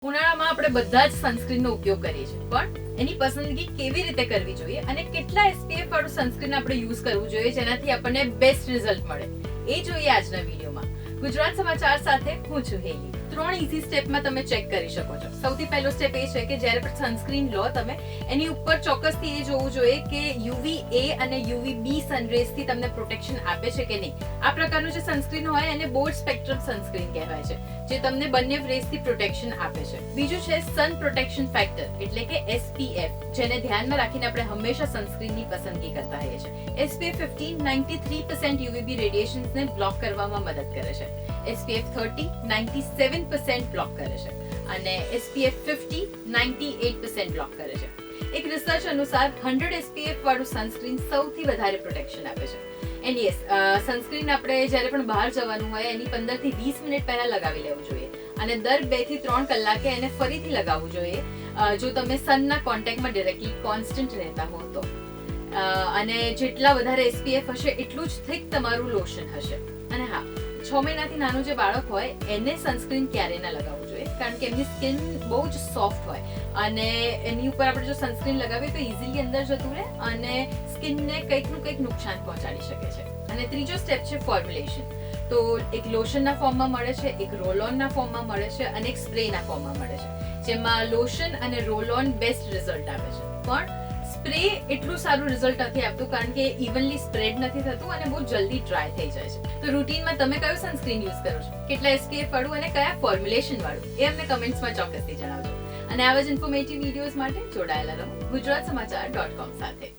ઉનાળામાં આપણે બધા જ સનસ્ક્રીનનો ઉપયોગ કરીએ છીએ, પણ એની પસંદગી કેવી રીતે કરવી જોઈએ અને કેટલા SPF વાળું સનસ્ક્રીન આપણે યુઝ કરવું જોઈએ જેનાથી આપણને બેસ્ટ રિઝલ્ટ મળે એ જોઈએ આજના વિડીયોમાં. ગુજરાત સમાચાર સાથે હું છું હેલી. 3 ઈઝી સ્ટેપમાં તમે ચેક કરી શકો છો. સૌથી પહેલો સ્ટેપ એ છે કે જ્યારે પણ સનસ્ક્રીન લો તમે એની ઉપર ચોક્કસથી એ જોવું જોઈએ કે UVA અને UVB સનરેઝ થી તમને પ્રોટેક્શન આપે છે કે નહીં. આ પ્રકારનું જે સનસ્ક્રીન હોય એને બોલ્ડ સ્પેક્ટ્રમ સનસ્ક્રીન કહેવાય છે, જે તમને બંને રેઝ થી પ્રોટેક્શન આપે છે. બીજું છે સન પ્રોટેક્શન ફેક્ટર એટલે કે SPF, જેને ધ્યાનમાં રાખીને આપણે હંમેશા સનસ્ક્રીનની પસંદગી કરતા હોઈએ છીએ. SPF 15 93% UVB રેડિયેશન્સને બ્લોક કરવામાં મદદ કરે છે. SPF 30 97% બ્લોક કરે છે અને SPF 50 98% બ્લોક કરે છે. એક રિસર્ચ અનુસાર 100 SPF વાળું સનસ્ક્રીન સૌથી વધારે પ્રોટેક્શન આપે છે. એન્ડ યસ, સનસ્ક્રીન આપણે જ્યારે પણ બહાર જવાનું હોય એની 15 થી 20 મિનિટ પહેલા લગાવી લેવું જોઈએ અને દર 2 થી 3 કલાકે એને ફરીથી લગાવવું જોઈએ જો તમે સનના કોન્ટેક્ટમાં ડિરેક્ટલી કોન્સ્ટન્ટ રહેતા હો તો. અને જેટલા વધારે SPF હશે એટલું જ થિક તમારું લોશન હશે. અને હા, 6 મહિનાથી નાનું જે બાળક હોય એને સનસ્ક્રીન ક્યારેય ના લગાવવું જોઈએ, કારણ કે એમની સ્કિન બહુ જ સોફ્ટ હોય અને એની ઉપર આપણે જો સનસ્ક્રીન લગાવીએ તો ઇઝીલી અંદર જતું રહે અને સ્કિનને કંઈકનું કંઈક નુકસાન પહોંચાડી શકે છે. અને ત્રીજો સ્ટેપ છે ફોર્મ્યુલેશન. તો એક લોશનના ફોર્મમાં મળે છે, એક રોલ ઓનના ફોર્મમાં મળે છે અને એક સ્પ્રેના ફોર્મમાં મળે છે, જેમાં લોશન અને રોલ ઓન બેસ્ટ રિઝલ્ટ આપે છે. પણ સ્પ્રે એટલું સારું રિઝલ્ટ નથી આપતું કારણ કે ઇવનલી સ્પ્રેડ નથી થતું અને બહુ જલ્દી ડ્રાય થઈ જાય છે. તો રૂટીનમાં તમે કયું સનસ્ક્રીન યુઝ કરો છો, કેટલા SPF વાળું અને કયા ફોર્મ્યુલેશન વાળું, એ અમને કમેન્ટ્સમાં ચોક્કસથી જણાવજો. અને આવા જ ઇન્ફોર્મેટિવ વિડીયોઝ માટે જોડાયેલા રહો ગુજરાત સમાચાર.com સાથે.